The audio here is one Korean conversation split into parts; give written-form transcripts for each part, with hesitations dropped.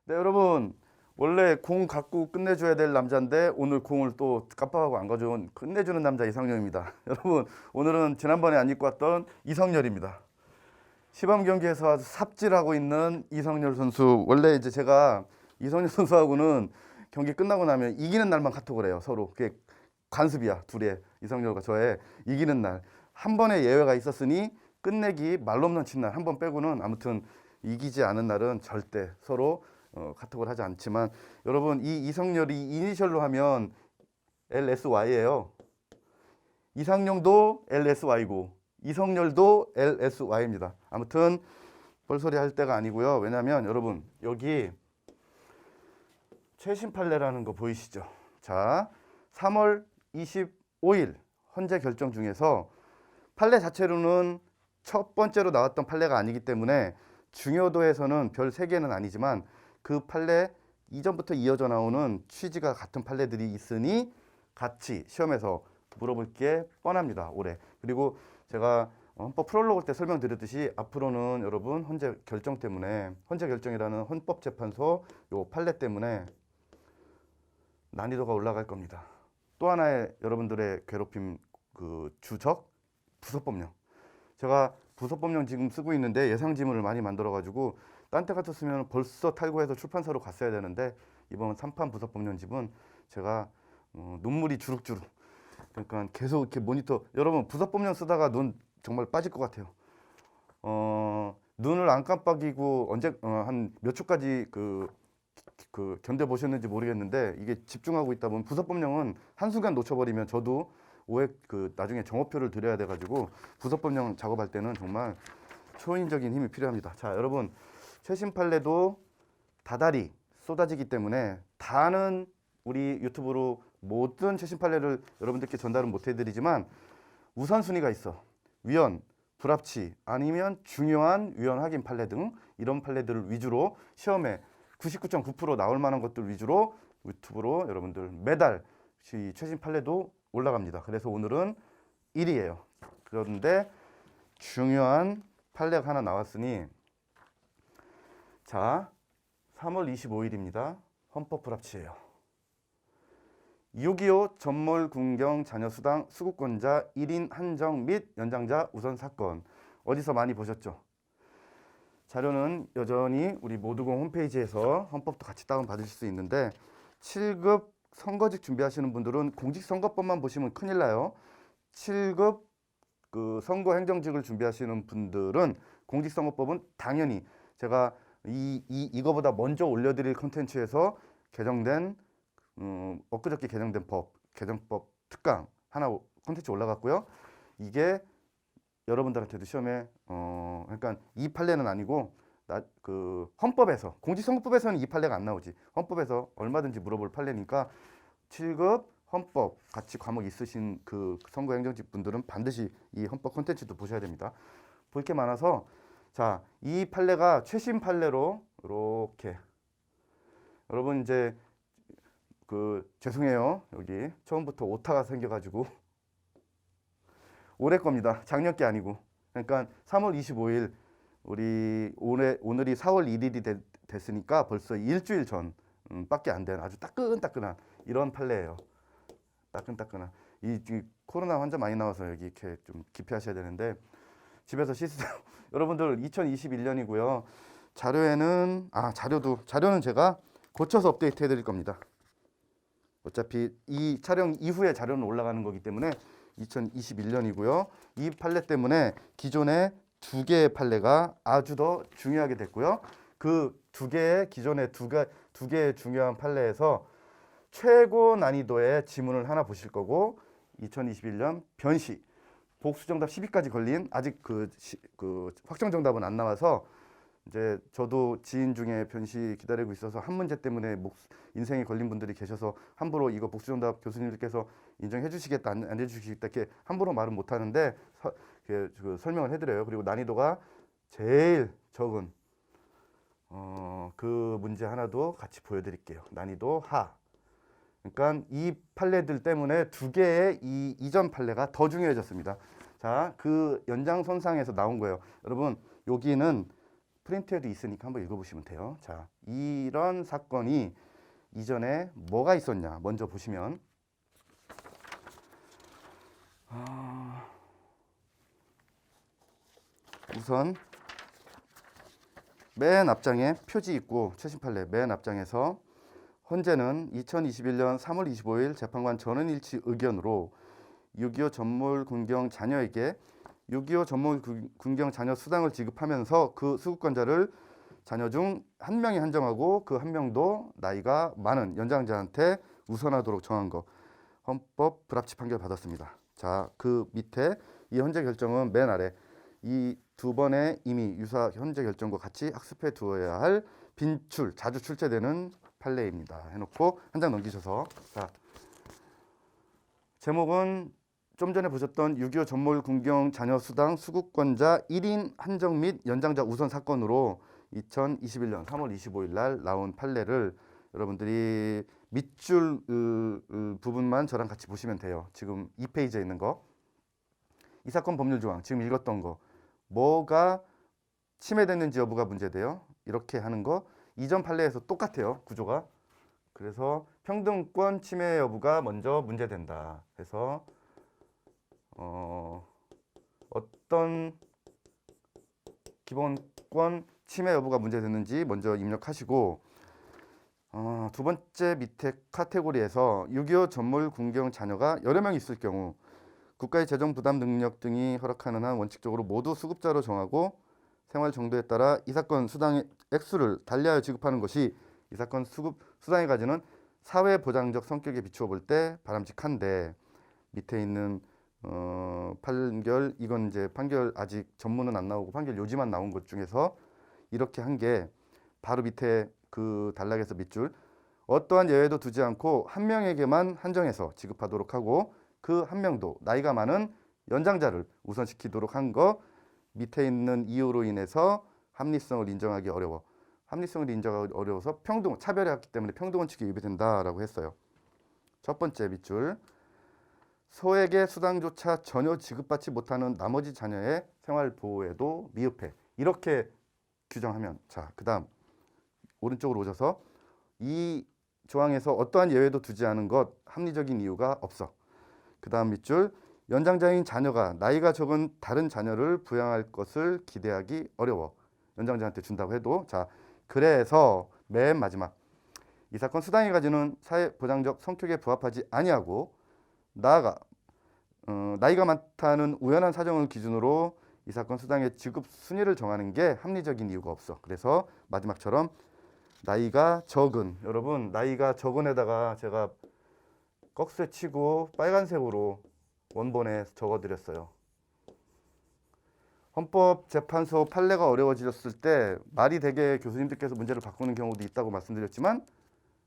네, 여러분. 원래 공 갖고 끝내줘야 될 남자인데 오늘 공을 또 깜빡하고 안 가져온 끝내주는 남자 이상열입니다. 여러분, 오늘은 지난번에 안 입고 왔던 이성열입니다. 시범 경기에서 아주 삽질하고 있는 이성열 선수. 원래 이제 제가 이성열 선수하고는 경기 끝나고 나면 이기는 날만 카톡을 해요. 서로. 그게 관습이야. 둘의 이성열과 저의 이기는 날. 한 번의 예외가 있었으니 끝내기 말로 없는 친날 한 번 빼고는 아무튼 이기지 않은 날은 절대 서로 카톡을 하지 않지만 여러분 이 이성열이 이니셜로 하면 LSY예요. 이상용도 LSY고 이성열도 LSY입니다. 아무튼 뻘소리 할 때가 아니고요. 왜냐면 여러분 여기 최신 판례라는 거 보이시죠? 자, 3월 25일 헌재 결정 중에서 판례 자체로는 첫 번째로 나왔던 판례가 아니기 때문에 중요도에서는 별 3개는 아니지만 그 판례 이전부터 이어져 나오는 취지가 같은 판례들이 있으니 같이 시험에서 물어볼 게 뻔합니다. 올해. 그리고 제가 헌법 프롤로그 때 설명드렸듯이 앞으로는 여러분 헌재 결정 때문에 헌재 결정이라는 헌법재판소 요 판례 때문에 난이도가 올라갈 겁니다. 또 하나의 여러분들의 괴롭힘 그 주적 부속법령. 제가 부속법령 지금 쓰고 있는데 예상지문을 많이 만들어가지고 딴 때 같았으면 벌써 탈고해서 출판사로 갔어야 되는데 이번 3판 부속법령집은 제가 눈물이 주룩주룩. 그러니까 계속 이렇게 모니터. 여러분 부속법령 쓰다가 눈 정말 빠질 것 같아요. 눈을 안 깜빡이고 언제 한 몇 초까지 그 견뎌 보셨는지 모르겠는데 이게 집중하고 있다 보면 부속법령은 한순간 놓쳐버리면 저도 오해 나중에 정오표를 드려야 돼가지고 부속법령 작업할 때는 정말 초인적인 힘이 필요합니다. 자, 여러분 최신 판례도 다달이 쏟아지기 때문에 다는 우리 유튜브로 모든 최신 판례를 여러분들께 전달은 못 해드리지만 우선순위가 있어. 위헌, 불합치 아니면 중요한 위헌 확인 판례 등 이런 판례들을 위주로 시험에 99.9% 나올 만한 것들 위주로 유튜브로 여러분들 매달 최신 판례도 올라갑니다. 그래서 오늘은 1위예요. 그런데 중요한 판례가 하나 나왔으니 자, 3월 25일입니다. 헌법 불합치예요. 6.25 전몰군경 자녀수당 수급권자 1인 한정 및 연장자 우선 사건. 어디서 많이 보셨죠? 자료는 여전히 우리 모두공 홈페이지에서 헌법도 같이 다운받으실 수 있는데 7급 선거직 준비하시는 분들은 공직선거법만 보시면 큰일 나요. 7급 그 선거행정직을 준비하시는 분들은 공직선거법은 당연히 제가 이거보다 먼저 올려드릴 컨텐츠에서 개정된 엊그저께 개정된 개정법 특강 하나 컨텐츠 올라갔고요. 이게 여러분들한테도 시험에 그러니까 이 판례는 아니고 그 헌법에서 공직선거법에서는 이 판례가 안 나오지. 헌법에서 얼마든지 물어볼 판례니까 7급 헌법 같이 과목 있으신 그 선거행정직 분들은 반드시 이 헌법 콘텐츠도 보셔야 됩니다. 볼 게 많아서 자, 이 판례가 최신 판례로 이렇게 여러분 이제 죄송해요. 여기 처음부터 오타가 생겨가지고 올해 겁니다. 작년 게 아니고. 그러니까 3월 25일 오늘이 4월 1일이 됐으니까 벌써 일주일 전 밖에 안 된 아주 따끈따끈한 이런 판례예요. 따끈따끈한 이 코로나 환자 많이 나와서 여기 이렇게 좀 기피하셔야 되는데 집에서 씻으세요. 여러분들 2021년이고요. 자료는 제가 고쳐서 업데이트 해드릴 겁니다. 어차피 이 촬영 이후에 자료는 올라가는 거기 때문에 2021년이고요. 이 판례 때문에 기존의 2개의 판례가 아주 더 중요하게 됐고요. 그 기존의 두 개의 중요한 판례에서 최고 난이도의 지문을 하나 보실 거고 2021년 변시 복수정답 10위까지 걸린 아직 그 확정 정답은 안 나와서 이제 저도 지인 중에 변시 기다리고 있어서 한 문제 때문에 인생에 걸린 분들이 계셔서 함부로 이거 복수정답 교수님들께서 인정해 주시겠다 안 해주시겠다 이렇게 함부로 말은 못 하는데 설명을 해드려요. 그리고 난이도가 제일 적은 그 문제 하나도 같이 보여드릴게요. 난이도 하. 그러니까 이 판례들 때문에 2개의 이 이전 판례가 더 중요해졌습니다. 자, 그 연장선상에서 나온 거예요. 여러분 여기는 프린트에도 있으니까 한번 읽어보시면 돼요. 자, 이런 사건이 이전에 뭐가 있었냐 먼저 보시면 우선 맨 앞장에 표지 있고 최신 판례 맨 앞장에서 헌재는 2021년 3월 25일 재판관 전원일치 의견으로 6.25 전몰 군경 자녀에게 6.25 전몰 군경 자녀 수당을 지급하면서 그 수급권자를 자녀 중 한 명이 한정하고 그 한 명도 나이가 많은 연장자한테 우선하도록 정한 거 헌법 불합치 판결 받았습니다. 자, 그 밑에 이 헌재 결정은 맨 아래 이 두 번의 이미 유사 헌재 결정과 같이 학습해 두어야 할 빈출, 자주 출제되는 판례입니다. 해놓고 한 장 넘기셔서 자, 제목은 좀 전에 보셨던 6.25 전몰 군경 자녀 수당 수급권자 1인 한정 및 연장자 우선 사건으로 2021년 3월 25일 날 나온 판례를 여러분들이 밑줄 부분만 저랑 같이 보시면 돼요. 지금 2페이지에 있는 거. 이 사건 법률 조항 지금 읽었던 거 뭐가 침해됐는지 여부가 문제돼요. 이렇게 하는 거 이전 판례에서 똑같아요. 구조가. 그래서 평등권 침해 여부가 먼저 문제된다. 그래서 어떤 기본권 침해 여부가 문제됐는지 먼저 입력하시고 두 번째 밑에 카테고리에서 6.25 전몰 군경 자녀가 여러 명 있을 경우 국가의 재정 부담 능력 등이 허락하는 한 원칙적으로 모두 수급자로 정하고 생활 정도에 따라 이 사건 수당의 액수를 달리하여 지급하는 것이 이 사건 수당이 가지는 사회보장적 성격에 비추어 볼 때 바람직한데 밑에 있는 판결 이건 이제 판결 아직 전문은 안 나오고 판결 요지만 나온 것 중에서 이렇게 한 게 바로 밑에 그 단락에서 밑줄 어떠한 예외도 두지 않고 한 명에게만 한정해서 지급하도록 하고 그 한 명도 나이가 많은 연장자를 우선시키도록 한 거 밑에 있는 이유로 인해서 합리성을 인정하기 어려워. 합리성을 인정하기 어려워서 평등 차별했기 때문에 평등원칙에 위배된다라고 했어요. 첫 번째 밑줄 소액의 수당조차 전혀 지급받지 못하는 나머지 자녀의 생활 보호에도 미흡해. 이렇게 규정하면 자, 그다음 오른쪽으로 오셔서 이 조항에서 어떠한 예외도 두지 않은 것 합리적인 이유가 없어. 그다음 밑줄 연장자인 자녀가 나이가 적은 다른 자녀를 부양할 것을 기대하기 어려워. 연장자한테 준다고 해도 자, 그래서 맨 마지막 이 사건 수당이 가지는 사회보장적 성격에 부합하지 아니하고 나아가 나이가 많다는 우연한 사정을 기준으로 이 사건 수당의 지급 순위를 정하는 게 합리적인 이유가 없어. 그래서 마지막처럼 나이가 적은 여러분 나이가 적은에다가 제가 꺽쇠 치고 빨간색으로 원본에 적어드렸어요. 헌법재판소 판례가 어려워졌을 때 말이 되게 교수님들께서 문제를 바꾸는 경우도 있다고 말씀드렸지만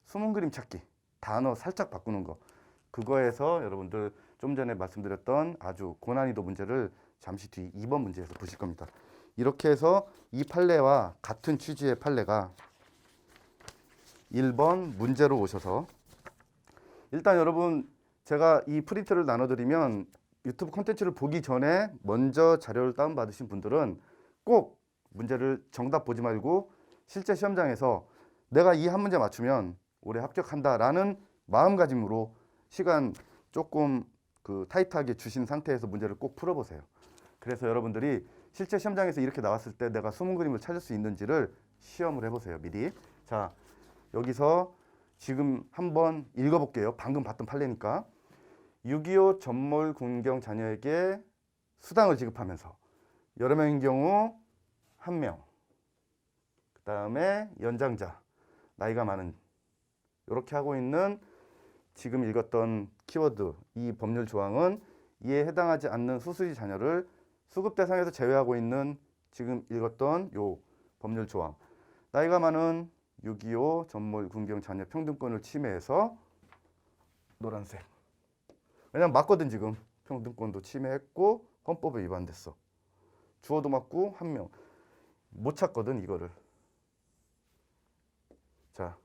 숨은 그림 찾기 단어 살짝 바꾸는 거 그거에서 여러분들 좀 전에 말씀드렸던 아주 고난이도 문제를 잠시 뒤 2번 문제에서 보실 겁니다. 이렇게 해서 이 판례와 같은 취지의 판례가 1번 문제로 오셔서 일단 여러분 제가 이 프린트를 나눠드리면 유튜브 콘텐츠를 보기 전에 먼저 자료를 다운받으신 분들은 꼭 문제를 정답 보지 말고 실제 시험장에서 내가 이 한 문제 맞추면 올해 합격한다라는 마음가짐으로 시간 조금 타이트하게 주신 상태에서 문제를 꼭 풀어보세요. 그래서 여러분들이 실제 시험장에서 이렇게 나왔을 때 내가 숨은 그림을 찾을 수 있는지를 시험을 해보세요. 미리. 자, 여기서 지금 한번 읽어볼게요. 방금 봤던 판례니까. 6.25 전몰 군경 자녀에게 수당을 지급하면서 여러 명인 경우 한 명, 그 다음에 연장자, 나이가 많은 이렇게 하고 있는 지금 읽었던 키워드 이 법률 조항은 이에 해당하지 않는 수수지 자녀를 수급 대상에서 제외하고 있는 지금 읽었던 요 법률 조항 나이가 많은 6.25 전몰 군경 자녀 평등권을 침해해서 노란색 왜냐면 맞거든 지금 평등권도 침해했고 헌법에 위반됐어 주어도 맞고 한 명 못 찾거든 이거를 자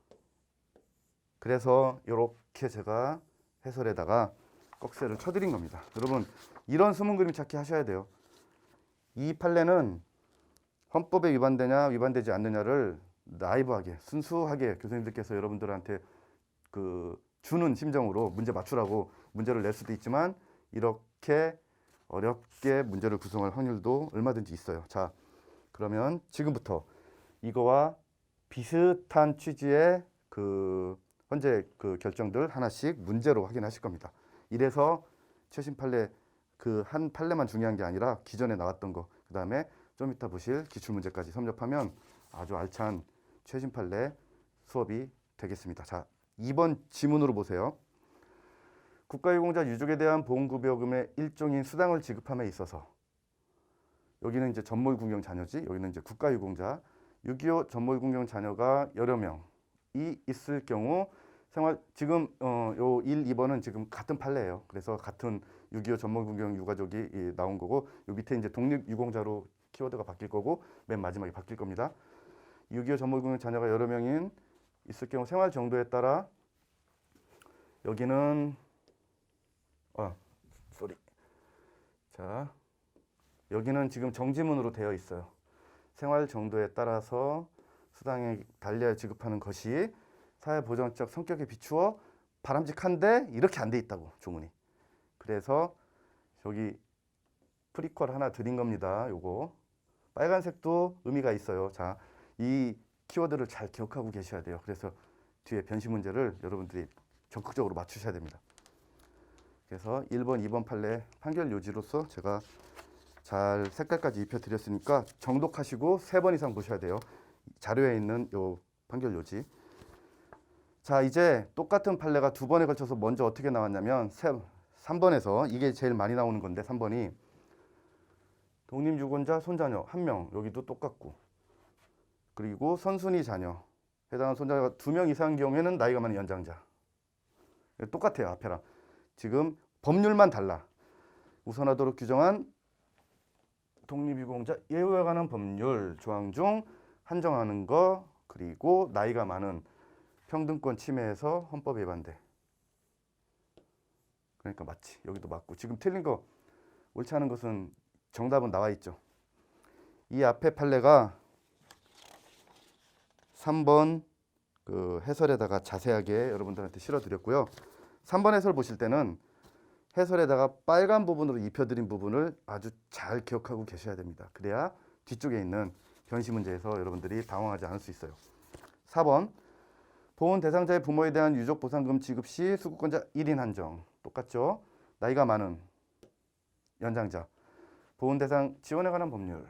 그래서 이렇게 제가 해설에다가 꺽쇠를 쳐드린 겁니다. 여러분 이런 숨은 그림 찾기 하셔야 돼요. 이 판례는 헌법에 위반되냐 위반되지 않느냐를 나이브하게 순수하게 교수님들께서 여러분들한테 그 주는 심정으로 문제 맞추라고 문제를 낼 수도 있지만 이렇게 어렵게 문제를 구성할 확률도 얼마든지 있어요. 자, 그러면 지금부터 이거와 비슷한 취지의 그 현재 그 결정들 하나씩 문제로 확인하실 겁니다. 이래서 최신 판례 그 한 판례만 중요한 게 아니라 기존에 나왔던 거, 그 다음에 좀 이따 보실 기출 문제까지 섭렵하면 아주 알찬 최신 판례 수업이 되겠습니다. 자, 2번 지문으로 보세요. 국가유공자 유족에 대한 보험급여금의 일종인 수당을 지급함에 있어서 여기는 이제 전몰군경 자녀지, 여기는 이제 국가유공자 6.25 전몰군경 자녀가 여러 명이 있을 경우 생활 지금 요 1, 2번은 지금 같은 판례예요. 그래서 같은 6.25 전몰군경 유가족이 나온 거고 요 밑에 이제 독립유공자로 키워드가 바뀔 거고 맨 마지막에 바뀔 겁니다. 6.25 전몰군경 자녀가 여러 명인 있을 경우 생활 정도에 따라 여기는 자, 여기는 지금 정지문으로 되어 있어요. 생활 정도에 따라서 수당에 달리하여 지급하는 것이 사회보장적 성격에 비추어 바람직한데 이렇게 안 돼 있다고 조문이. 그래서 여기 프리퀄 하나 드린 겁니다. 요거 빨간색도 의미가 있어요. 자, 이 키워드를 잘 기억하고 계셔야 돼요. 그래서 뒤에 변시 문제를 여러분들이 적극적으로 맞추셔야 됩니다. 그래서 1번, 2번 판례 판결 요지로서 제가 잘 색깔까지 입혀드렸으니까 정독하시고 3번 이상 보셔야 돼요. 자료에 있는 요 판결 요지. 자, 이제 똑같은 판례가 2번에 걸쳐서 먼저 어떻게 나왔냐면 3번에서 이게 제일 많이 나오는 건데 3번이 독립유권자 손자녀 1명, 여기도 똑같고, 그리고 선순위 자녀 해당하는 손자가 2명 이상인 경우에는 나이가 많은 연장자. 똑같아요. 앞에랑 지금 법률만 달라. 우선하도록 규정한 독립유공자 예우에 관한 법률 조항 중 한정하는 거, 그리고 나이가 많은 평등권 침해에서 헌법 위반돼. 그러니까 맞지. 여기도 맞고. 지금 틀린 거, 옳지 않은 것은 정답은 나와 있죠. 이 앞에 판례가 3번 그 해설에다가 자세하게 여러분들한테 실어드렸고요. 3번 해설 보실 때는 해설에다가 빨간 부분으로 입혀드린 부분을 아주 잘 기억하고 계셔야 됩니다. 그래야 뒤쪽에 있는 변시 문제에서 여러분들이 당황하지 않을 수 있어요. 4번 보훈 대상자의 부모에 대한 유족 보상금 지급 시 수급권자 1인 한정. 똑같죠? 나이가 많은 연장자. 보훈 대상 지원에 관한 법률.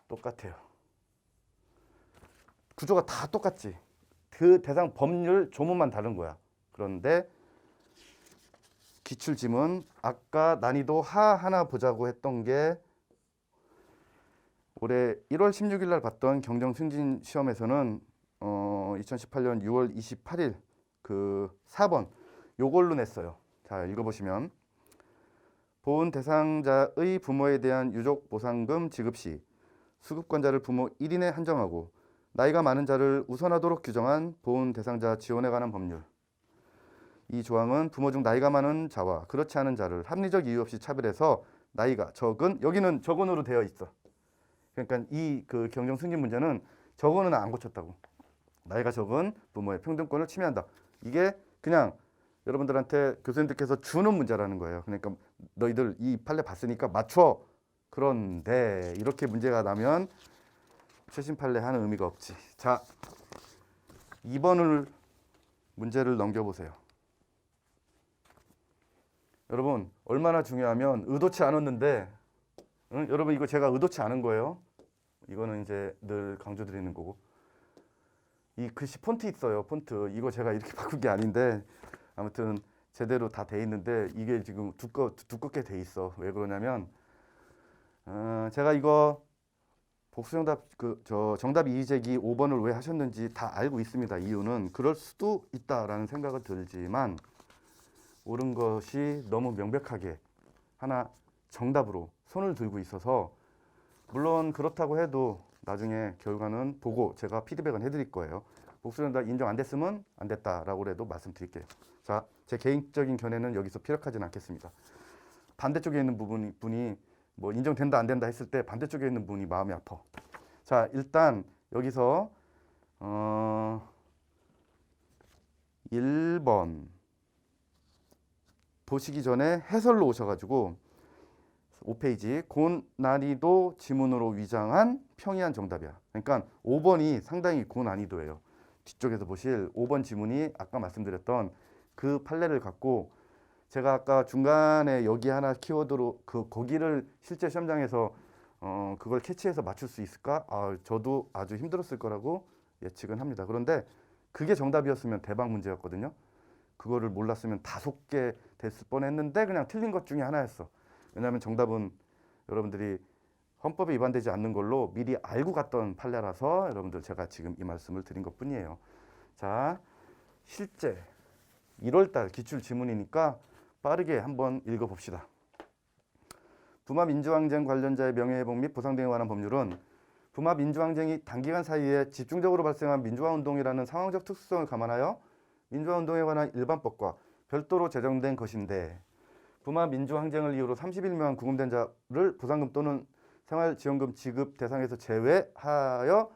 똑같아요. 구조가 다 똑같지. 그 대상 법률 조문만 다른 거야. 그런데 기출지문 아까 난이도 하 하나 보자고 했던 게 올해 1월 16일 날 봤던 경정 승진 시험에서는 2018년 6월 28일 그 4번 요걸로 냈어요. 자, 읽어보시면 보훈 대상자의 부모에 대한 유족 보상금 지급 시 수급권자를 부모 1인에 한정하고 나이가 많은 자를 우선하도록 규정한 보훈 대상자 지원에 관한 법률. 이 조항은 부모 중 나이가 많은 자와 그렇지 않은 자를 합리적 이유 없이 차별해서 나이가 적은, 여기는 적은으로 되어 있어. 그러니까 이 그 경정 승진 문제는 적은은 안 고쳤다고. 나이가 적은 부모의 평등권을 침해한다. 이게 그냥 여러분들한테 교수님들께서 주는 문제라는 거예요. 그러니까 너희들 이 판례 봤으니까 맞춰. 그런데 이렇게 문제가 나면 최신 판례 하는 의미가 없지. 자, 2번을 문제를 넘겨보세요. 여러분 얼마나 중요하면 의도치 않았는데, 여러분 이거 제가 의도치 않은 거예요. 이거는 이제 늘 강조드리는 거고. 이 글씨 폰트 있어요. 폰트 이거 제가 이렇게 바꾼 게 아닌데 아무튼 제대로 다 돼 있는데 이게 지금 두껍게 돼 있어. 왜 그러냐면 제가 이거 복수정답 정답 이의제기 5번을 왜 하셨는지 다 알고 있습니다. 이유는 그럴 수도 있다라는 생각은 들지만 옳은 것이 너무 명백하게 하나 정답으로 손을 들고 있어서, 물론 그렇다고 해도 나중에 결과는 보고 제가 피드백은 해드릴 거예요. 복수정답 인정 안 됐으면 안 됐다라고 해도 말씀드릴게요. 자, 제 개인적인 견해는 여기서 피력하지는 않겠습니다. 반대쪽에 있는 분이 뭐 인정된다 안 된다 했을 때 반대쪽에 있는 분이 마음이 아파. 자, 일단 여기서 1번 보시기 전에 해설로 오셔가지고 5페이지 고난이도 지문으로 위장한 평이한 정답이야. 그러니까 5번이 상당히 고난이도예요. 뒤쪽에서 보실 5번 지문이 아까 말씀드렸던 그 판례를 갖고 제가 아까 중간에 여기 하나 키워드로 거기를 실제 시험장에서 그걸 캐치해서 맞출 수 있을까? 저도 아주 힘들었을 거라고 예측은 합니다. 그런데 그게 정답이었으면 대박 문제였거든요. 그거를 몰랐으면 5개 됐을 뻔했는데 그냥 틀린 것 중에 하나였어. 왜냐하면 정답은 여러분들이 헌법에 위반되지 않는 걸로 미리 알고 갔던 판례라서 여러분들 제가 지금 이 말씀을 드린 것뿐이에요. 자, 실제 1월달 기출 지문이니까 빠르게 한번 읽어봅시다. 부마 민주항쟁 관련자의 명예회복 및 보상 등에 관한 법률은 부마 민주항쟁이 단기간 사이에 집중적으로 발생한 민주화운동이라는 상황적 특수성을 감안하여 민주화운동에 관한 일반법과 별도로 제정된 것인데 부마 민주항쟁을 이유로 30일 미만 구금된 자를 보상금 또는 생활지원금 지급 대상에서 제외하여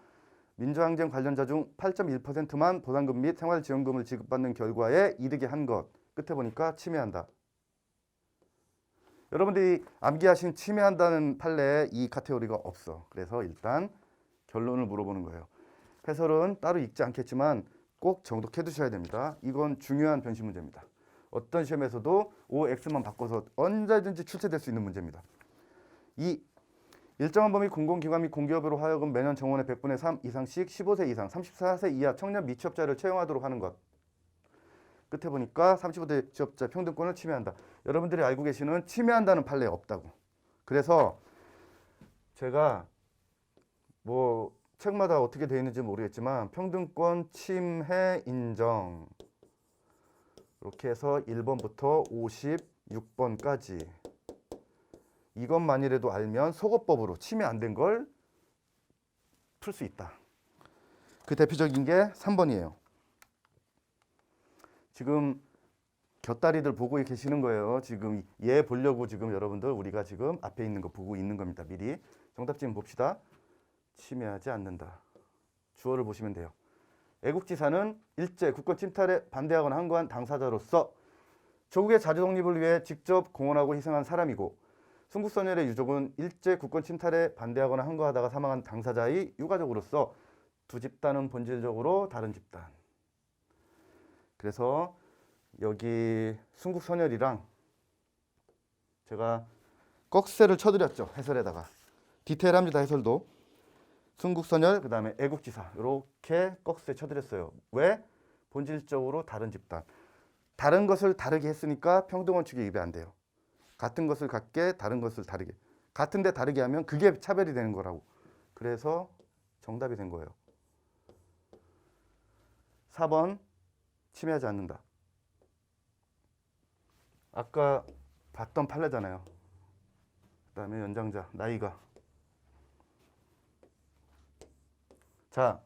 민주항쟁 관련자 중 8.1%만 보상금 및 생활지원금을 지급받는 결과에 이르게 한 것. 끝에 보니까 침해한다. 여러분들이 암기하신 침해한다는 판례에 이 카테고리가 없어. 그래서 일단 결론을 물어보는 거예요. 해설은 따로 읽지 않겠지만 꼭 정독해 두셔야 됩니다. 이건 중요한 변시 문제입니다. 어떤 시험에서도 OX만 바꿔서 언제든지 출제될 수 있는 문제입니다. 2. 일정한 범위 공공기관 및 공기업으로 하여금 매년 정원의 100분의 3 이상씩 15세 이상, 34세 이하 청년 미취업자를 채용하도록 하는 것. 끝에 보니까 35대 취업자 평등권을 침해한다. 여러분들이 알고 계시는 침해한다는 판례 없다고. 그래서 제가 뭐 책마다 어떻게 되어 있는지 모르겠지만 평등권 침해 인정 이렇게 해서 1번부터 56번까지 이것만이라도 알면 속어법으로 침해 안 된 걸 풀 수 있다. 그 대표적인 게 3번이에요. 지금 곁다리들 보고 계시는 거예요. 지금 얘 보려고 지금 여러분들 우리가 지금 앞에 있는 거 보고 있는 겁니다. 미리. 정답 지금 봅시다. 침해하지 않는다. 주어를 보시면 돼요. 애국지사는 일제 국권 침탈에 반대하거나 항거한 당사자로서 조국의 자주 독립을 위해 직접 공헌하고 희생한 사람이고 순국선열의 유족은 일제 국권 침탈에 반대하거나 항거하다가 사망한 당사자의 유가족으로서 두 집단은 본질적으로 다른 집단. 그래서 여기 순국선열이랑 제가 꺽쇠를 쳐드렸죠. 해설에다가. 디테일합니다. 해설도. 순국선열 그 다음에 애국지사 이렇게 꺽쇠 쳐드렸어요. 왜? 본질적으로 다른 집단. 다른 것을 다르게 했으니까 평등원칙에 위배 안 돼요. 같은 것을 같게 다른 것을 다르게. 같은데 다르게 하면 그게 차별이 되는 거라고. 그래서 정답이 된 거예요. 4번 침해하지 않는다. 아까 봤던 판례잖아요. 그 다음에 연장자 나이가. 자,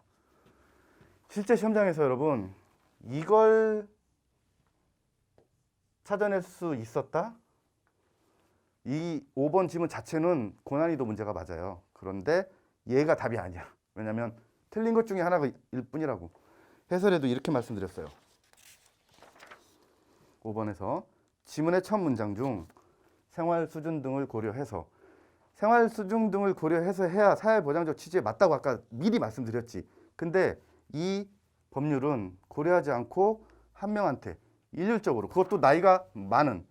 실제 시험장에서 여러분 이걸 찾아낼 수 있었다? 이 5번 지문 자체는 고난이도 문제가 맞아요. 그런데 얘가 답이 아니야. 왜냐하면 틀린 것 중에 하나일 뿐이라고. 해설에도 이렇게 말씀드렸어요. 5번에서 지문의 첫 문장 중 생활 수준 등을 고려해서 생활 수준 등을 고려해서 해야 사회보장적 취지에 맞다고 아까 미리 말씀드렸지. 근데 이 법률은 고려하지 않고 한 명한테 일률적으로 그것도 나이가 많은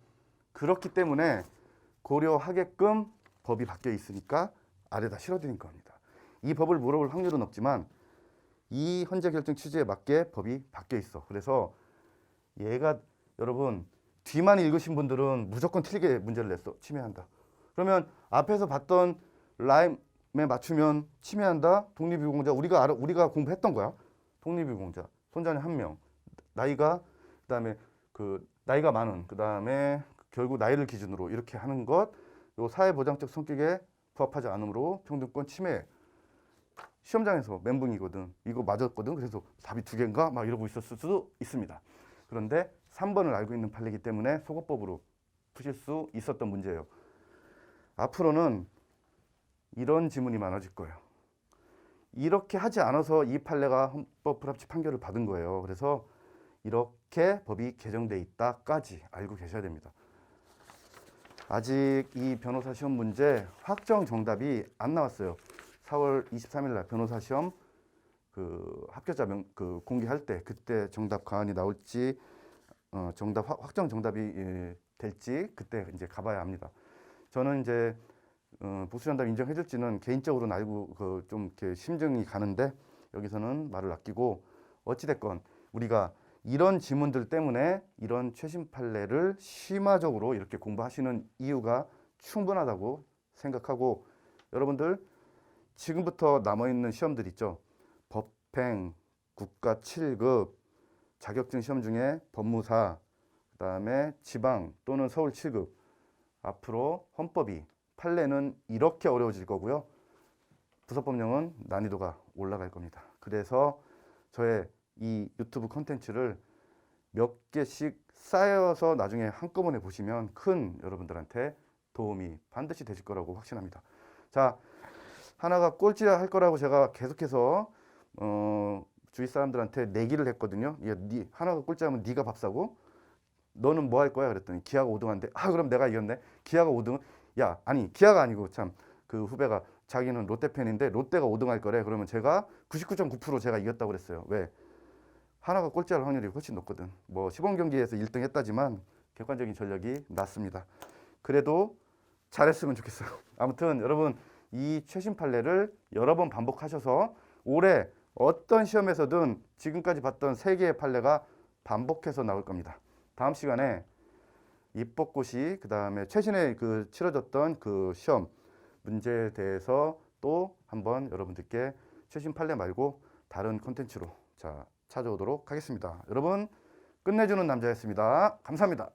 그렇기 때문에 고려하게끔 법이 바뀌어 있으니까 아래다 실어드린 겁니다. 이 법을 물어볼 확률은 없지만 이 헌재 결정 취지에 맞게 법이 바뀌어 있어. 그래서 얘가 여러분 뒤만 읽으신 분들은 무조건 틀리게 문제를 냈어. 침해한다. 그러면 앞에서 봤던 라임에 맞추면 침해한다. 독립유공자 우리가 공부했던 거야. 독립유공자 손자는 1명. 나이가 그다음에 나이가 많은 그다음에 결국 나이를 기준으로 이렇게 하는 것, 요 사회보장적 성격에 부합하지 않으므로 평등권 침해. 시험장에서 멘붕이거든. 이거 맞았거든. 그래서 답이 2개인가? 막 이러고 있었을 수도 있습니다. 그런데 3번을 알고 있는 판례이기 때문에 속어법으로 푸실 수 있었던 문제예요. 앞으로는 이런 지문이 많아질 거예요. 이렇게 하지 않아서 이 판례가 헌법 불합치 판결을 받은 거예요. 그래서 이렇게 법이 개정돼 있다까지 알고 계셔야 됩니다. 아직 이 변호사 시험 문제 확정 정답이 안 나왔어요. 4월 23일 날 변호사 시험 그 합격자 공개할 때 그때 정답 과안이 나올지 정답 확정 정답이 될지 그때 이제 가봐야 합니다. 저는 이제 복수 정답 인정해줄지는 개인적으로는 알고 좀 이렇게 심증이 가는데 여기서는 말을 아끼고 어찌 됐건 우리가 이런 지문들 때문에 이런 최신 판례를 심화적으로 이렇게 공부하시는 이유가 충분하다고 생각하고 여러분들 지금부터 남아있는 시험들 있죠. 법행, 국가 7급, 자격증 시험 중에 법무사, 그 다음에 지방 또는 서울 7급 앞으로 헌법이 판례는 이렇게 어려워질 거고요. 부사법령은 난이도가 올라갈 겁니다. 그래서 저의 이 유튜브 콘텐츠를 몇 개씩 쌓여서 나중에 한꺼번에 보시면 큰 여러분들한테 도움이 반드시 되실 거라고 확신합니다. 자, 하나가 꼴찌라 할 거라고 제가 계속해서 주위 사람들한테 내기를 했거든요. 야, 하나가 꼴찌하면 네가 밥 사고 너는 뭐 할 거야? 그랬더니 기아가 5등한데 그럼 내가 이겼네. 기아가 5등. 야, 아니 기아가 아니고 참 그 후배가 자기는 롯데 팬인데 롯데가 5등 할 거래. 그러면 제가 99.9% 제가 이겼다고 그랬어요. 왜? 하나가 꼴찌할 확률이 훨씬 높거든. 뭐 시범 경기에서 1등 했다지만 객관적인 전력이 낮습니다. 그래도 잘했으면 좋겠어요. 아무튼 여러분 이 최신 판례를 여러 번 반복하셔서 올해 어떤 시험에서든 지금까지 봤던 3개의 판례가 반복해서 나올 겁니다. 다음 시간에 입법고시 그 다음에 최신에 치러졌던 그 시험 문제에 대해서 또 한번 여러분들께 최신 판례 말고 다른 콘텐츠로 찾아오도록 하겠습니다. 여러분 끝내주는 남자였습니다. 감사합니다.